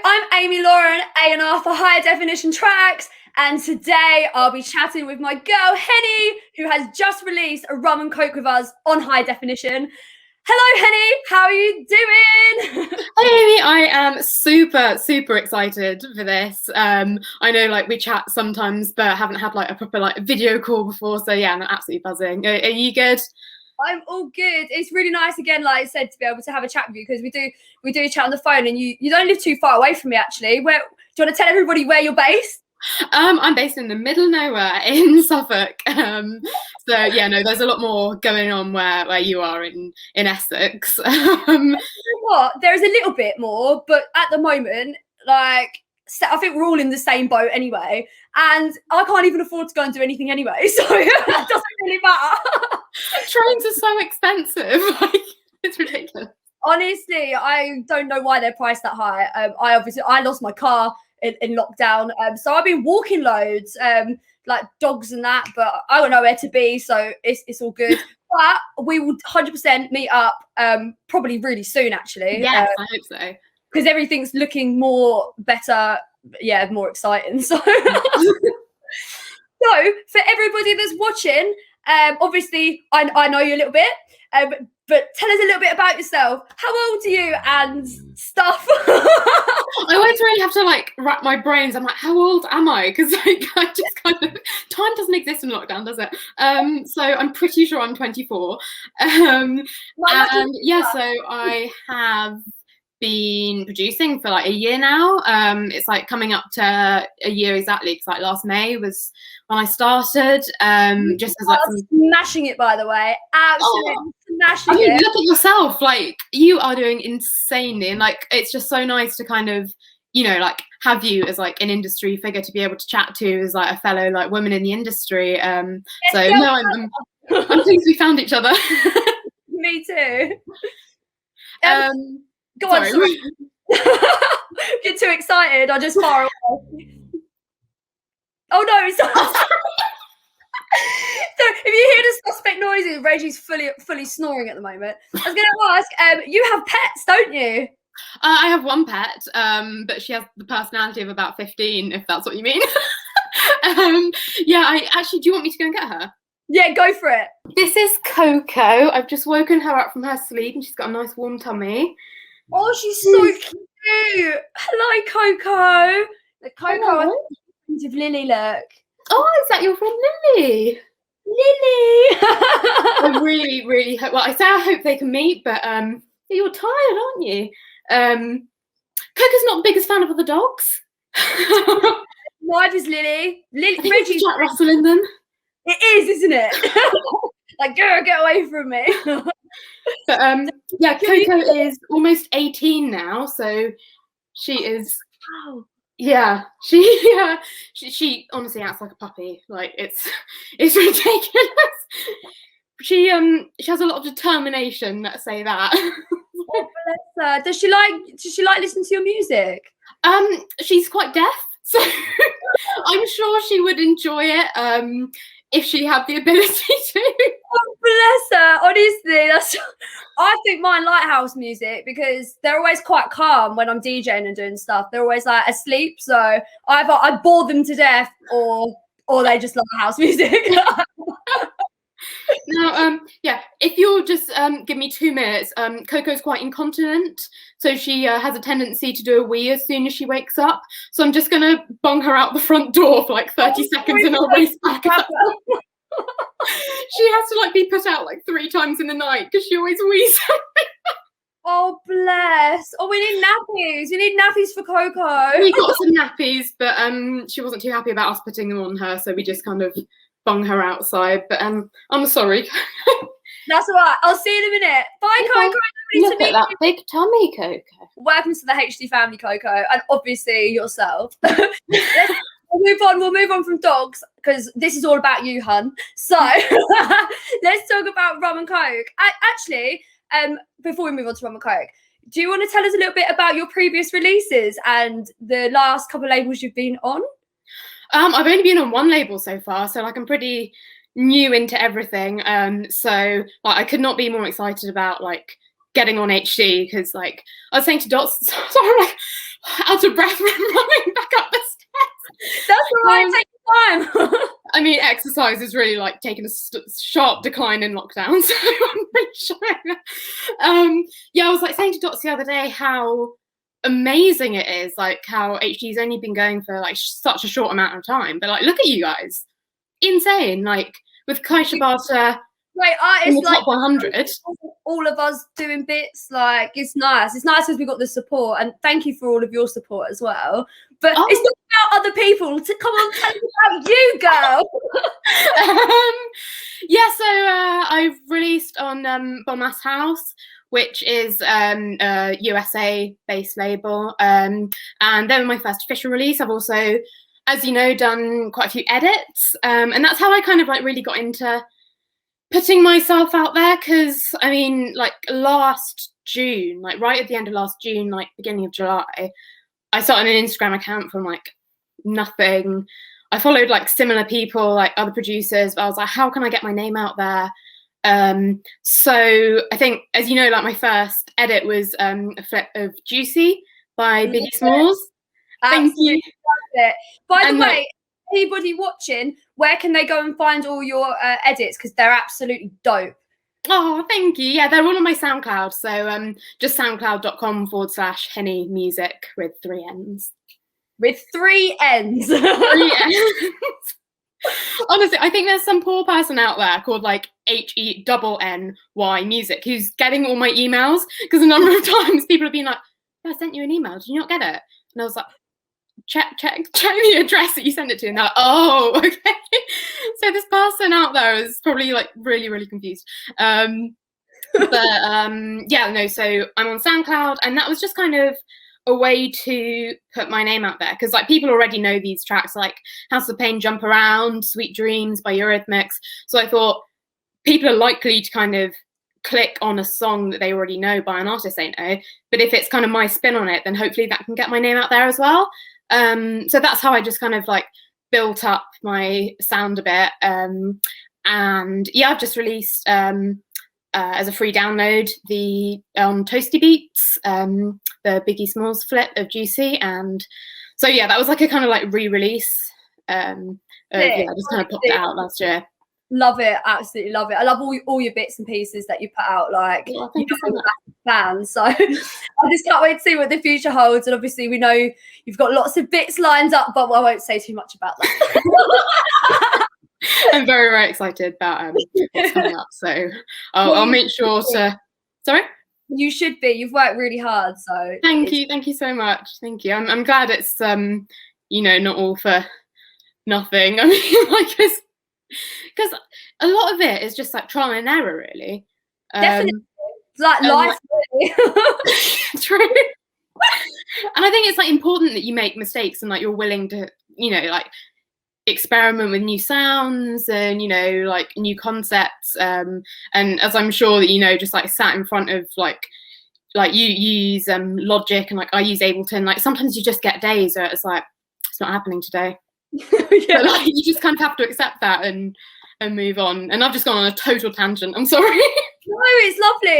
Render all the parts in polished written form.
I'm Amy Lauren, A&R for Higher Definition Tracks, and today I'll be chatting with my girl Henny, who has just released a Rum N Coke with us on High Definition. Hello Henny, how are you doing? Hey Amy, I am super excited for this. I know we chat sometimes, but haven't had a proper video call before, so yeah, I'm absolutely buzzing. Are you good? I'm all good. It's really nice again, like I said, to be able to have a chat with you, because we do chat on the phone, and you don't live too far away from me actually. Do you want to tell everybody where you're based? I'm based in the middle of nowhere in Suffolk. So yeah, no, there's a lot more going on where you are in Essex. What? There is a little bit more, but at the moment, I think we're all in the same boat anyway, and I can't even afford to go and do anything anyway, so it doesn't really matter. Trains are so expensive. It's ridiculous. Honestly, I don't know why they're priced that high. I lost my car in lockdown, so I've been walking loads, like dogs and that, but I don't know where to be, so it's all good. But we will 100% meet up probably really soon, actually. Yes, I hope so. Because everything's looking better, yeah, more exciting. So, so for everybody that's watching, obviously I know you a little bit, but tell us a little bit about yourself. How old are you and stuff? I always really have to wrap my brains. I'm like, how old am I? Because I just kind of, time doesn't exist in lockdown, does it? So I'm pretty sure I'm 24. And yeah, so I have been producing for a year now. It's coming up to a year exactly, because last May was when I started. Just as smashing it, by the way, absolutely smashing it. Look at yourself, you are doing insanely, and it's just so nice to kind of have you as an industry figure to be able to chat to as a fellow woman in the industry. So no, I'm pleased we found each other. Me too. Go sorry. on, sorry. Get too excited. I just far away. Oh no, it's not. So if you hear the suspect noises, Reggie's fully snoring at the moment. I was going to ask, you have pets, don't you? I have one pet, but she has the personality of about 15, if that's what you mean. Yeah, do you want me to go and get her? Yeah, go for it. This is Coco. I've just woken her up from her sleep, and she's got a nice warm tummy. Oh, she's so cute. Hello, Coco. The Coco of Lily, look. Oh, is that your friend Lily? Lily. I really hope. Well, I hope they can meet, but you're tired, aren't you? Coco's not the biggest fan of other dogs. Neither's Lily. Reggie's Jack Russell in them. It is, isn't it? Girl, get away from me. But yeah, Coco is almost 18 now, so she is. Wow. Yeah, she honestly acts like a puppy. It's ridiculous. She has a lot of determination. Let's say that. Oh, bless her. Does she like listening to your music? She's quite deaf, so I'm sure she would enjoy it. If she had the ability to. Oh, bless her. Honestly, I think mine like house music, because they're always quite calm when I'm DJing and doing stuff. They're always asleep, so either I bore them to death or they just love house music. Now, yeah, if you'll just give me 2 minutes, Coco's quite incontinent, so she has a tendency to do a wee as soon as she wakes up. So I'm just going to bung her out the front door for 30 seconds and I'll race back. She has to be put out 3 times in the night because she always wheezes. Oh, bless. Oh, we need nappies. We need nappies for Coco. We got some nappies, but she wasn't too happy about us putting them on her, so we just kind of bung her outside. But I'm sorry. That's all right. I'll see you in a minute. Bye, Coco. Look at that big tummy, Coco. Welcome to the HD family, Coco, and obviously yourself. We'll move on from dogs, because this is all about you, hun. So let's talk about Rum N Coke. Actually, before we move on to Rum N Coke, do you want to tell us a little bit about your previous releases and the last couple of labels you've been on? I've only been on one label so far, so I'm pretty new into everything. So I could not be more excited about getting on HD, because I was saying to Dots, sorry, I out of breath from running back up the stairs. That's all right, take your time. I mean, exercise is really like taking a sharp decline in lockdown, so I'm pretty sure. Yeah, I was like saying to Dots the other day how amazing it is, like how HD's only been going for like such a short amount of time, but like look at you guys, insane, like with Kaisha Barter Great in artists the top 100. all of us doing bits, like it's nice because we got the support, and thank you for all of your support as well. But it's not about other people. To come on, tell me about you, girl. Yeah, so I've released on Bombass House, which is a USA based label, and they were my first official release. I've also, as you know, done quite a few edits, and that's how I kind of like really got into putting myself out there, because I mean, like last June, like right at the end of last June, like beginning of July, I started an Instagram account from like nothing. I followed like similar people, like other producers, but I was like, how can I get my name out there? So I think, as you know, like my first edit was a flip of Juicy by Biggie Smalls. Thank you. By the way, anybody watching, where can they go and find all your edits? Because they're absolutely dope. Oh, thank you. Yeah, they're all on my SoundCloud. So just soundcloud.com/Henny music with 3 N's. With 3 N's. 3 N's. Honestly, I think there's some poor person out there called like HENNY music who's getting all my emails, because a number of times people have been like, I sent you an email, did you not get it? And I was like, check the address that you sent it to, and they're like, oh, okay. So this person out there is probably like really confused. Yeah, no, so I'm on SoundCloud, and that was just kind of a way to put my name out there, because like people already know these tracks, like House of Pain, Jump Around, Sweet Dreams by Eurythmics. So I thought people are likely to kind of click on a song that they already know by an artist they know, but if it's kind of my spin on it, then hopefully that can get my name out there as well. So that's how I just kind of like built up my sound a bit. And yeah, I've just released as a free download the Toasty Beats, the Biggie Smalls flip of Juicy, and so yeah, that was like a kind of like re-release. Yeah, I just kind of popped it out last year. Love it, absolutely love it. I love all your bits and pieces that you put out. Like, oh, thank you so much. Fans, so I just can't wait to see what the future holds. And obviously, we know you've got lots of bits lined up, but I won't say too much about that. I'm very excited about what's coming up. So I'll make sure to. Sorry. You should be. You've worked really hard. So thank you so much. Thank you. I'm glad it's you know, not all for nothing. I mean, like, because a lot of it is just like trial and error, really. Definitely. It's like life, really. True. And I think it's like important that you make mistakes and like you're willing to, you know, like experiment with new sounds and, you know, like new concepts. And as I'm sure that you know, just like sat in front of like you use Logic and like I use Ableton, like sometimes you just get days where it's like it's not happening today. Yeah. But, like, you just kind of have to accept that and move on. And I've just gone on a total tangent. I'm sorry. No, it's lovely.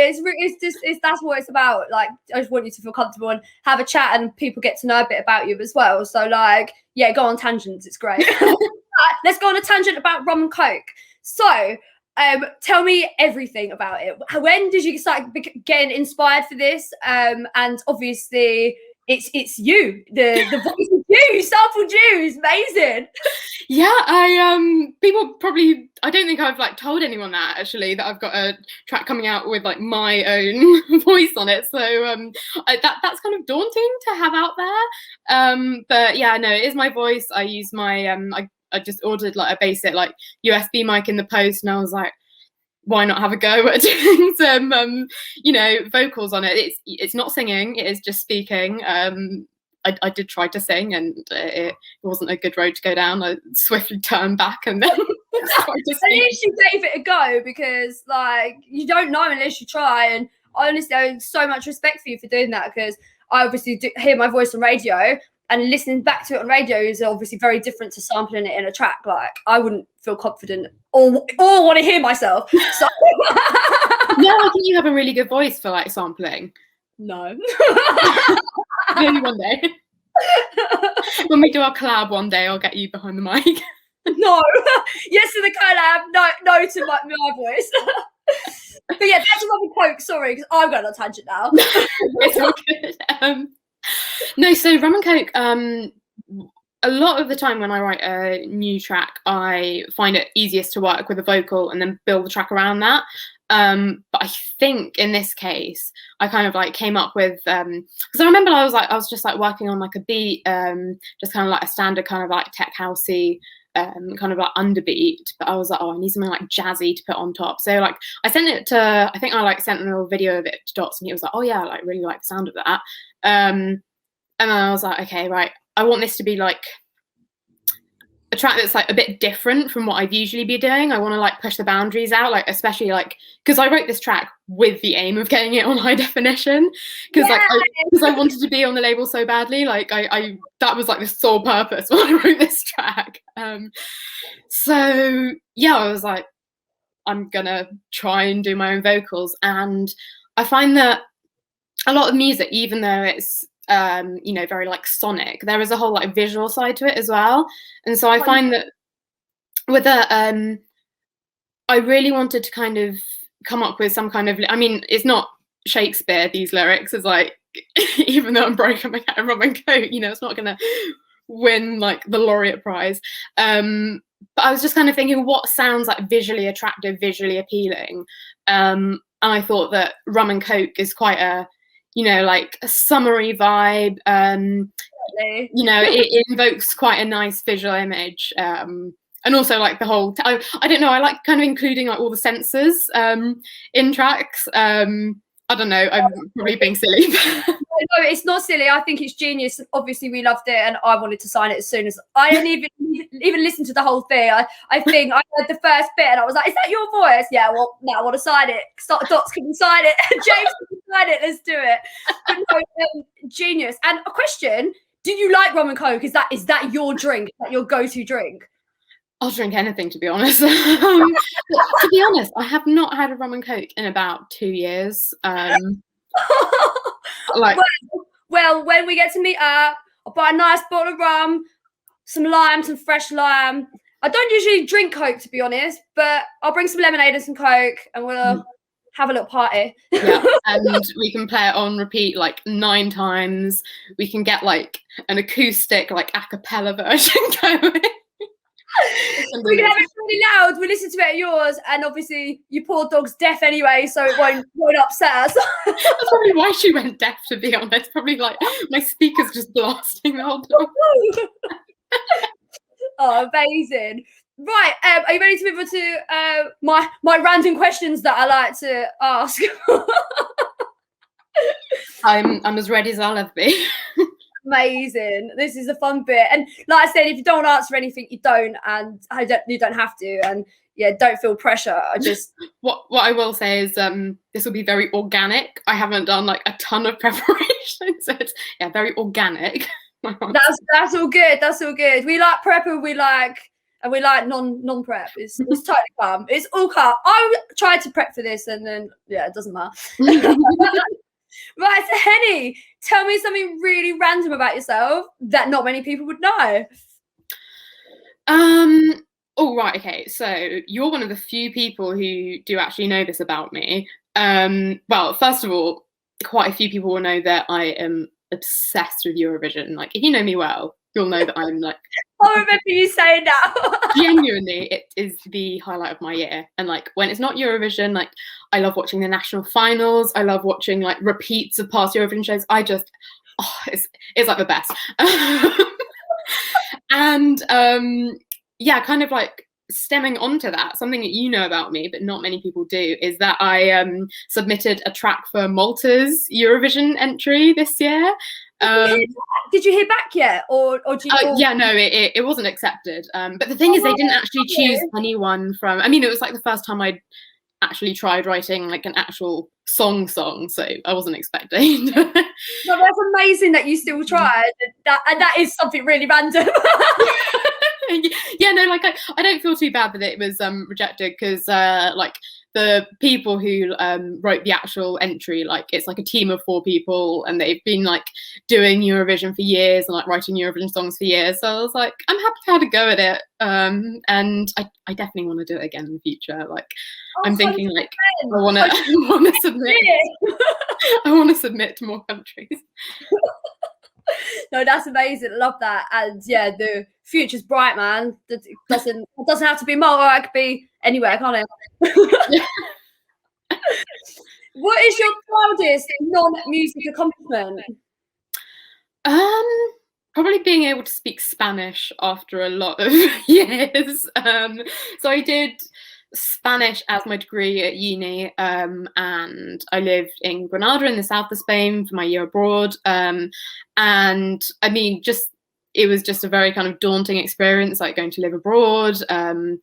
It's that's what it's about. Like, I just want you to feel comfortable and have a chat, and people get to know a bit about you as well. So, like, yeah, go on tangents. It's great. Let's go on a tangent about Rum N Coke. So, tell me everything about it. When did you start getting inspired for this? And obviously, it's you, the voice of you, sampled you. It's amazing. Yeah, people probably, I don't think I've like told anyone that actually, that I've got a track coming out with like my own voice on it. So that's kind of daunting to have out there. But yeah, no, it is my voice. I use my I just ordered like a basic like USB mic in the post, and I was like, why not have a go at doing some you know, vocals on it. It's not singing, it is just speaking. I did try to sing, and it wasn't a good road to go down. I swiftly turned back and then started to sing. At least you gave it a go, because like you don't know unless you try. And honestly, I have so much respect for you for doing that, because I obviously do hear my voice on radio, and listening back to it on radio is obviously very different to sampling it in a track. Like, I wouldn't feel confident or want to hear myself. So no, I think you have a really good voice for like sampling. No. Maybe one day. When we do our collab one day, I'll get you behind the mic. No. Yes to the collab. No to my voice. But yeah, that's a Rum N Coke. Sorry, because I'm going on a tangent now. It's all good. No, so Rum N Coke, a lot of the time when I write a new track, I find it easiest to work with a vocal and then build the track around that. But I think in this case, I kind of like came up with, because I remember I was just like working on like a beat, just kind of like a standard kind of like tech housey, kind of like underbeat, but I was like, oh, I need something like jazzy to put on top. So like I sent it to, I think I like sent a little video of it to Dots, and he was like, oh yeah, I like really like the sound of that. And then I was like, okay, right, I want this to be like a track that's like a bit different from what I'd usually be doing. I want to like push the boundaries out, like especially like because I wrote this track with the aim of getting it on high definition, because like because I wanted to be on the label so badly. Like I that was like the sole purpose when I wrote this track. So yeah, I was like, I'm gonna try and do my own vocals, and I find that a lot of music, even though it's you know, very like sonic, there is a whole like visual side to it as well. And so I find that with a I really wanted to kind of come up with some kind of, I mean, it's not Shakespeare, these lyrics, is like, even though I'm broke, I'm a Rum N Coke, you know, it's not gonna win like the laureate prize. But I was just kind of thinking what sounds like visually attractive, visually appealing. And I thought that Rum N Coke is quite a, you know, like a summery vibe. You know, it invokes quite a nice visual image. And also like the whole, I don't know, I like kind of including like all the sensors in tracks. I don't know, I'm probably being silly. No, it's not silly. I think it's genius. Obviously, we loved it, and I wanted to sign it as soon as I didn't even listen to the whole thing. I think I heard the first bit, and I was like, "Is that your voice?" Yeah. Well, now I want to sign it. Dots can sign it. James can sign it. Let's do it. But no, genius. And a question: do you like Rum N Coke? Is that your drink? Is that your go-to drink? I'll drink anything, to be honest. To be honest, I have not had a Rum N Coke in about 2 years. Like, well, when we get to meet up, I'll buy a nice bottle of rum, some lime, some fresh lime. I don't usually drink Coke, to be honest, but I'll bring some lemonade and some Coke, and we'll have a little party. Yeah, and we can play it on repeat like 9 times. We can get like an acoustic, like a cappella version going. We can have it really loud. We listen to it at yours, and obviously you poor dog's deaf anyway, so it won't upset us. That's probably why she went deaf, to be honest. Probably like my speaker's just blasting the whole time. Oh, amazing! Right, are you ready to move on to my random questions that I like to ask? I'm as ready as I'll ever be. Amazing. This is a fun bit, and like I said, if you don't answer anything, you don't, and you don't have to, and yeah, don't feel pressure. I just what I will say is this will be very organic. I haven't done like a ton of preparation, so it's very organic. That's all good. That's all good. We like prep, and we like non-prep. It's totally calm. It's all calm. I tried to prep for this, and then it doesn't matter. Right, so Henny, tell me something really random about yourself that not many people would know. Oh, right, okay. So you're one of the few people who do actually know this about me. Well, first of all, quite a few people will know that I am obsessed with Eurovision. Like, if you know me well, you'll know that I'm like... I remember you saying that. Genuinely, it is the highlight of my year. And like, when it's not Eurovision, like, I love watching the national finals. I love watching like repeats of past Eurovision shows. I just, it's like the best. And yeah, kind of like stemming onto that, something that you know about me, but not many people do, is that I submitted a track for Malta's Eurovision entry this year. Did you hear back yet, or do you? Yeah, no, it wasn't accepted. But the thing is, they didn't actually choose anyone from. I mean, it was like the first time I'd actually tried writing like an actual song, so I wasn't expecting. No, that's amazing that you still tried. That is something really random. Yeah, no, like I don't feel too bad that it was rejected, because like the people who wrote the actual entry, like it's like a team of 4 people, and they've been like doing Eurovision for years and like writing Eurovision songs for years. So I was like, I'm happy to have a go at it, and I definitely want to do it again in the future. Like I'm thinking like I want to submit. I want to submit to more countries. No, that's amazing. Love that. And yeah, the future's bright, man. It doesn't have to be Malta. It could be anywhere, can't it? What is your proudest non-music accomplishment? Probably being able to speak Spanish after a lot of years. So I did Spanish as my degree at uni, and I lived in Granada in the south of Spain for my year abroad, and I mean, it was just a very kind of daunting experience, like going to live abroad, and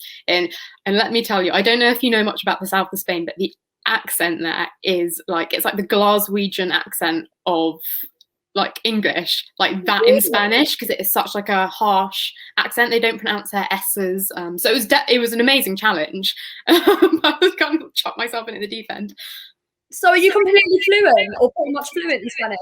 let me tell you, I don't know if you know much about the south of Spain, but the accent there is like, it's like the Glaswegian accent of like English, like that in Spanish, because it is such like a harsh accent. They don't pronounce their S's. So it was an amazing challenge. I was kind of chucked myself into the deep end. So are you completely fluent or pretty much fluent in Spanish?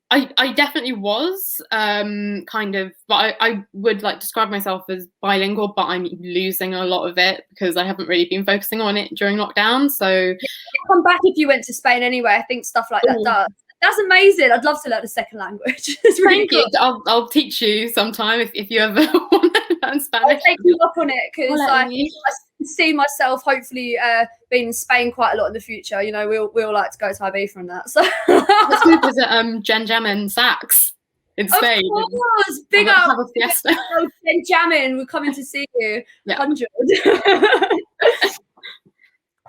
I definitely was kind of, but I would like describe myself as bilingual, but I'm losing a lot of it because I haven't really been focusing on it during lockdown. So you'd come back if you went to Spain anyway. I think stuff like that does. That's amazing. I'd love to learn a second language. It's really cool. I'll teach you sometime if you ever want to learn Spanish. I'll take you up on it because I see myself hopefully being in Spain quite a lot in the future. You know, we'll like to go to Ibiza from that. So let's go visit Jen Jamin Sachs in Spain. Of course, big up. Have a fiesta. Jen Jamin, we're coming to see you. Yeah. 100.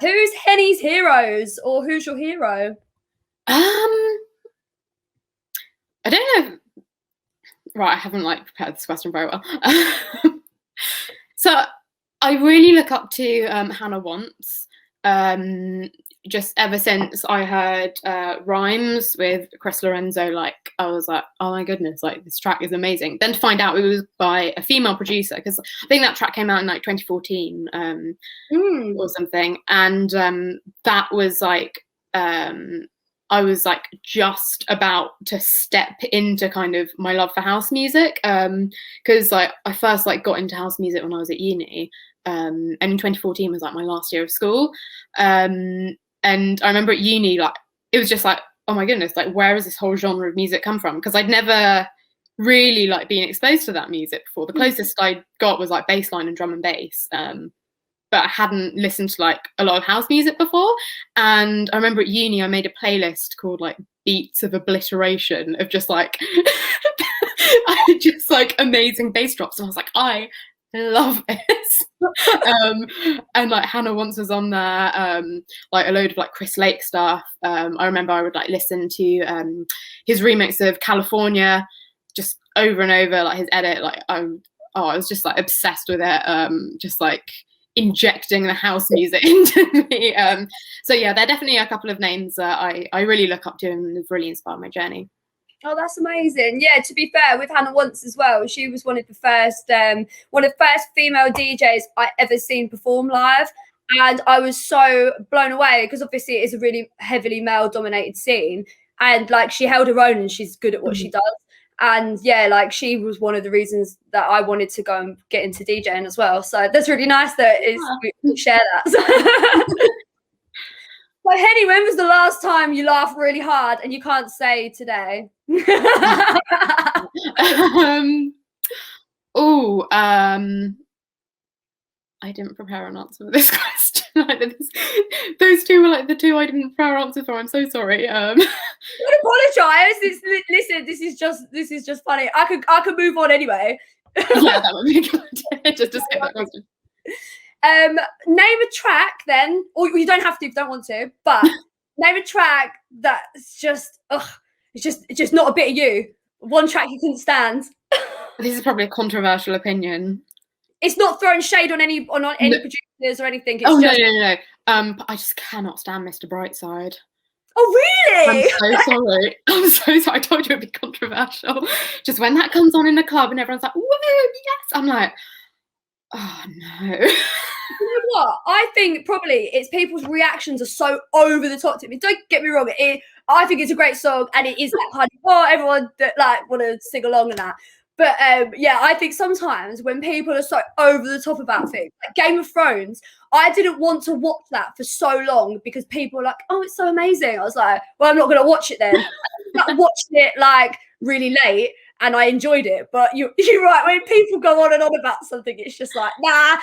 Who's Henny's heroes, or who's your hero? I don't know. Right, I haven't like prepared this question very well. So I really look up to Hannah Wants. Just ever since I heard Rhymes with Chris Lorenzo, like I was like, oh my goodness, like this track is amazing. Then to find out it was by a female producer, because I think that track came out in like 2014 or something, and that was like I was like just about to step into kind of my love for house music, because like I first like got into house music when I was at uni, and in 2014 was like my last year of school, and I remember at uni, like it was just like, oh my goodness, like where has this whole genre of music come from? Because I'd never really like been exposed to that music before. The closest I got was like bassline and drum and bass, but I hadn't listened to like a lot of house music before. And I remember at uni, I made a playlist called like Beats of Obliteration, of just like, just like amazing bass drops. And I was like, I love this. And like Hannah Wants was on there, like a load of like Chris Lake stuff. I remember I would like listen to his remix of California just over and over, like his edit. Like I was just like obsessed with it, just like injecting the house music into me. So yeah, there are definitely a couple of names that I really look up to and have really inspired my journey. Oh, that's amazing. Yeah, to be fair, with Hannah Wants as well, she was one of the first female DJs I ever seen perform live. And I was so blown away because obviously it is a really heavily male dominated scene. And like she held her own and she's good at what she does. And yeah, like she was one of the reasons that I wanted to go and get into DJing as well. So that's really nice that we share that. So Henny, when was the last time you laughed really hard and you can't say today? I didn't prepare an answer for this question. Those two were like the two I didn't prepare answers for. I'm so sorry. I don't apologise. Listen, this is just funny. I could move on anyway. Yeah, that would be a good idea. Just to skip that question. Name a track then, or you don't have to if you don't want to, but name a track that's just it's just not a bit of you. One track you couldn't stand. This is probably a controversial opinion. It's not throwing shade on any producers or anything. It's no. I just cannot stand Mr. Brightside. Oh really? I'm so sorry. I'm so sorry. I told you it'd be controversial. Just when that comes on in the club and everyone's like, "Woo, yes!" I'm like, oh no. You know what? I think probably it's people's reactions are so over the top to me. Don't get me wrong. I think it's a great song, and it is that kind of everyone that like want to sing along and that. But yeah, I think sometimes when people are so over the top about things, like Game of Thrones, I didn't want to watch that for so long because people were like, "Oh, it's so amazing." I was like, "Well, I'm not going to watch it then." I watched it like really late, and I enjoyed it. But you're right. When people go on and on about something, it's just like, nah.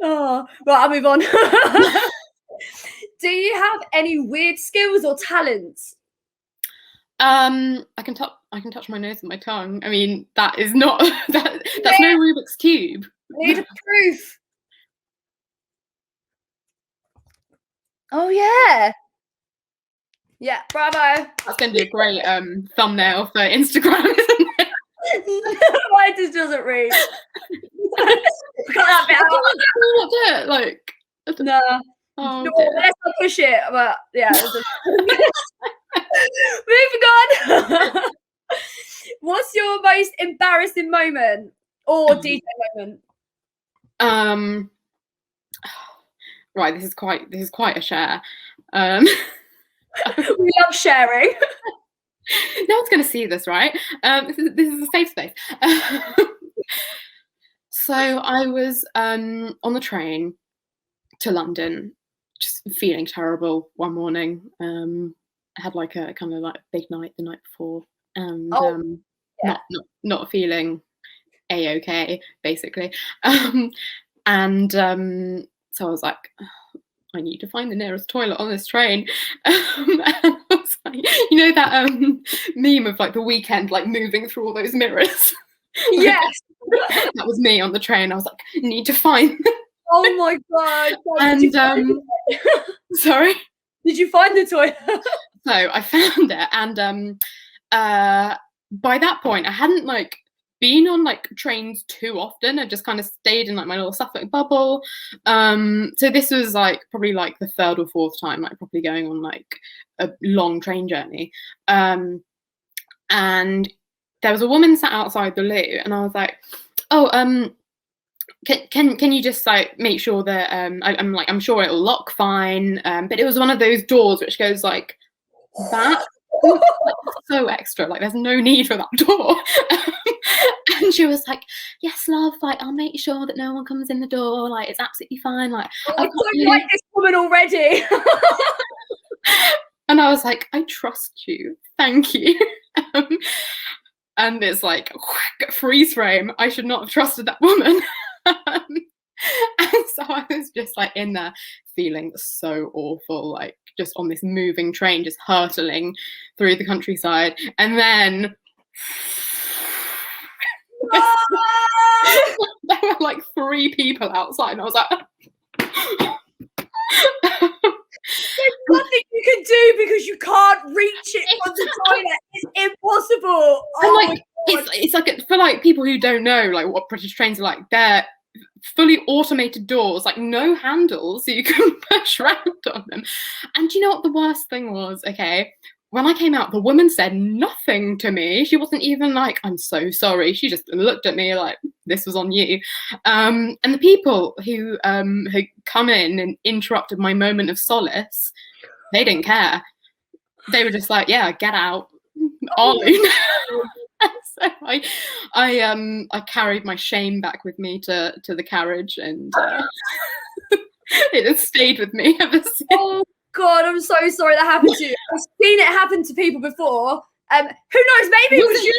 Oh, right, I'll move on. Do you have any weird skills or talents? I can touch my nose with my tongue. I mean, that is not that's no Rubik's Cube. Need proof. Oh yeah. Yeah, bravo. That's going to be a great thumbnail for Instagram, isn't it? Why just doesn't read? Cut that bit out. What it? Like, no. Oh, no, let's not push it. But yeah. Moving on. What's your most embarrassing moment or DJ moment? Right, this is quite a share. We love sharing. No one's going to see this, right? This is a safe space. So I was on the train to London, just feeling terrible one morning. I had like a kind of like big night the night before, and not feeling a-okay, basically. So I was like, I need to find the nearest toilet on this train. And I was like, you know that meme of like The Weekend like moving through all those mirrors? Like, yes. That was me on the train. I was like, I need to find Oh my god. And sorry? Did you find the toilet? So I found it, and by that point I hadn't like been on like trains too often. I just kind of stayed in like my little Suffolk bubble. So this was like probably like the third or fourth time like probably going on like a long train journey. And there was a woman sat outside the loo, and I was like, oh, can you just like make sure that I'm sure it'll lock fine. But it was one of those doors which goes like that. So extra, like there's no need for that door. And she was like, yes love, like I'll make sure that no one comes in the door, like it's absolutely fine, like I don't like this woman already. And I was like, I trust you, thank you. And it's like freeze frame, I should not have trusted that woman. And so I was just like in there feeling so awful, like just on this moving train, just hurtling through the countryside. And then there were like 3 people outside, and I was like, there's nothing you can do because you can't reach it from the toilet. It's impossible. Oh, and like it's like for like people who don't know like what British trains are like, they're fully automated doors, like no handles, so you can push around on them. And do you know what the worst thing was? Okay, when I came out, the woman said nothing to me. She wasn't even like, I'm so sorry. She just looked at me like, this was on you. And the people who had come in and interrupted my moment of solace, they didn't care. They were just like, yeah, get out. Ollie. So I carried my shame back with me to the carriage, and it has stayed with me ever since. Oh God, I'm so sorry that happened to you. I've seen it happen to people before. Who knows? Maybe it was you.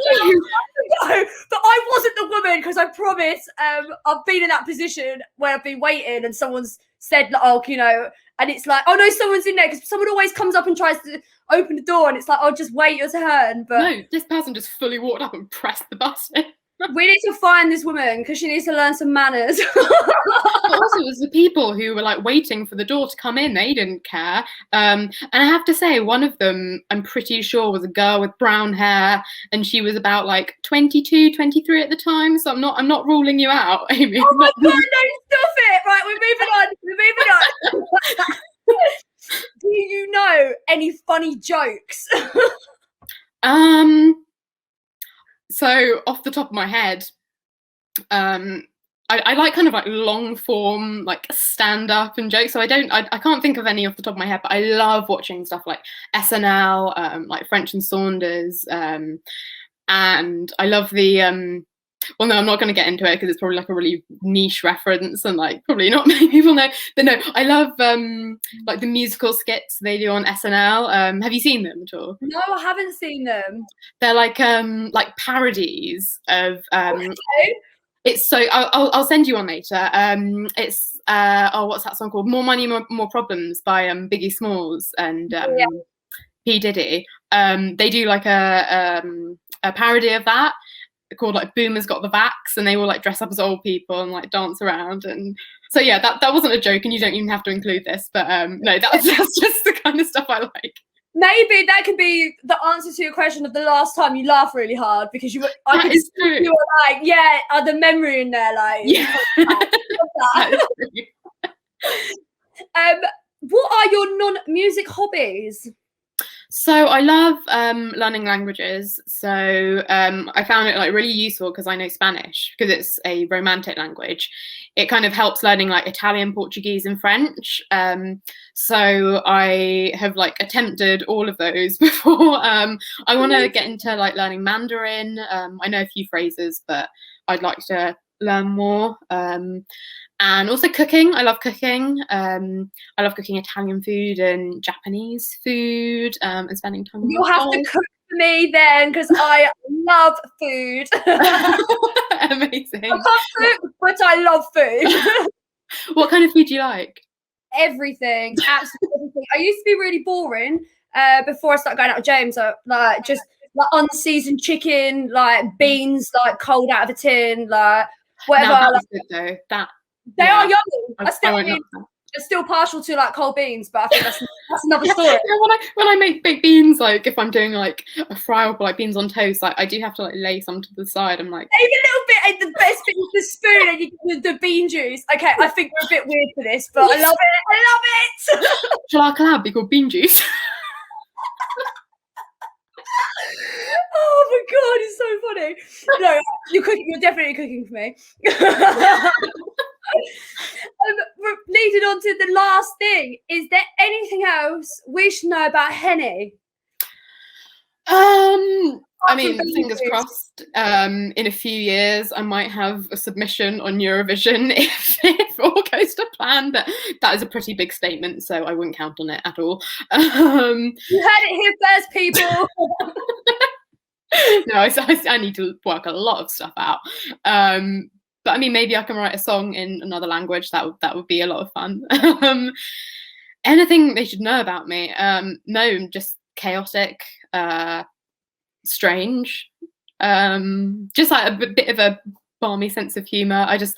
No, but I wasn't the woman, because I promise. I've been in that position where I've been waiting and someone's said, like, oh, you know, and it's like, oh no, someone's in there, because someone always comes up and tries to open the door, and it's like, oh, just wait your turn. But no, this person just fully walked up and pressed the button. We need to find this woman because she needs to learn some manners. But also, it was the people who were like waiting for the door to come in. They didn't care. And I have to say, one of them, I'm pretty sure, was a girl with brown hair, and she was about like 22, 23 at the time. So I'm not ruling you out, Amy. Oh my God, no, stop it! Right, we're moving on. Do you know any funny jokes? So off the top of my head, I like kind of like long form, like stand up and jokes. So I can't think of any off the top of my head, but I love watching stuff like SNL, like French and Saunders, and I love the well, no, I'm not going to get into it because it's probably like a really niche reference and like probably not many people know. But no, I love like the musical skits they do on SNL. Have you seen them at all? No, I haven't seen them. They're like parodies of Okay. it's so I'll send you one later. It's what's that song called? More Money, More Problems by Biggie Smalls and P Diddy. They do like a parody of that called like Boomers Got the Vax, and they all like dress up as old people and like dance around. And so yeah, that wasn't a joke, and you don't even have to include this, but no, that's just the kind of stuff I like. Maybe that could be the answer to your question of the last time you laughed really hard, because you were like, yeah, the memory in there, like yeah. What are your non-music hobbies? So I love learning languages. So I found it like really useful because I know Spanish, because it's a romantic language. It kind of helps learning like Italian, Portuguese, and French. So I have like attempted all of those before. I want to get into like learning Mandarin. I know a few phrases, but I'd like to learn more. And also cooking. I love cooking. I love cooking Italian food and Japanese food, and spending time with You'll have to cook for me then, because I love food. Amazing. I can't cook, but I love food. What kind of food do you like? Everything, absolutely everything. I used to be really boring before I started going out with James. Like just like unseasoned chicken, like beans, like cold out of a tin, like whatever. Now, that was good though. That they are yummy. I'm still partial to like cold beans, but I think that's another story. Yeah, when I make baked beans, like if I'm doing like a fry or like beans on toast, like I do have to like lay some to the side. I'm like, maybe a little bit. And the best thing is the spoon, and you get the bean juice. Okay, I think we're a bit weird for this, but I love it. I love it. Shall our collab be called bean juice? Oh my god, it's so funny. No, you're definitely cooking for me. Leading on to the last thing, is there anything else we should know about Henny? I mean, fingers crossed, in a few years I might have a submission on Eurovision if all goes to plan, but that is a pretty big statement, so I wouldn't count on it at all. You heard it here first, people. No, I need to work a lot of stuff out. But I mean, maybe I can write a song in another language. That would be a lot of fun. Anything they should know about me? No, I'm just chaotic, strange, just like a bit of a balmy sense of humor. I just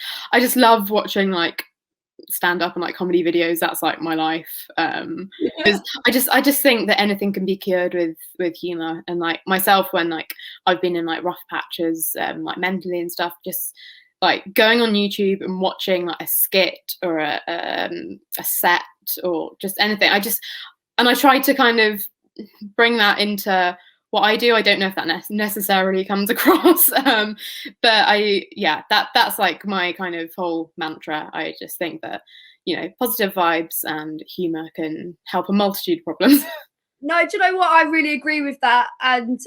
love watching like stand up and like comedy videos. That's like my life, because I just think that anything can be cured with humor. And like myself, when like I've been in like rough patches, like mentally and stuff, just like going on YouTube and watching like a skit or a set or just anything, I try to kind of bring that into what I do. I don't know if that necessarily comes across, but that's like my kind of whole mantra. I just think that, you know, positive vibes and humor can help a multitude of problems. No, do you know what? I really agree with that. And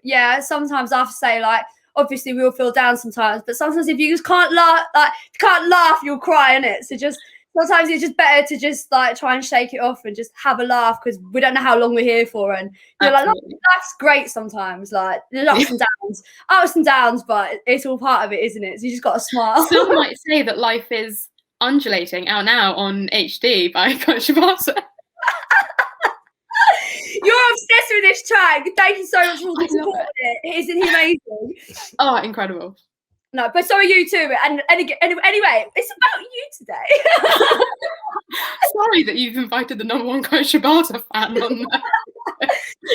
yeah, sometimes I have to say, like, obviously we all feel down sometimes, but sometimes if you just can't laugh, you'll cry, innit? So just sometimes it's just better to just like try and shake it off and just have a laugh, because we don't know how long we're here for. And you're like, life's great sometimes, like ups and downs, but it's all part of it, isn't it? So you just got to smile. Some might say that life is undulating, out now on HD by Coach Shibata. You're obsessed with this track. Thank you so much for supporting it. Isn't he amazing? Oh, incredible. No, but so are you too. And anyway, it's about you today. Sorry that you've invited the #1 Coach Shibata fan on that.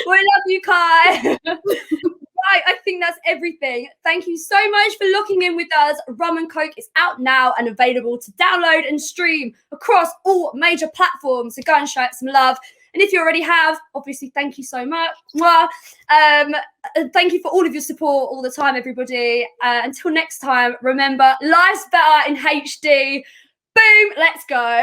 We love you, Kai. Right, I think that's everything. Thank you so much for locking in with us. Rum N Coke is out now and available to download and stream across all major platforms. So go and show it some love. And if you already have, obviously, thank you so much. Thank you for all of your support all the time, everybody. Until next time, remember, life's better in HD. Boom, let's go.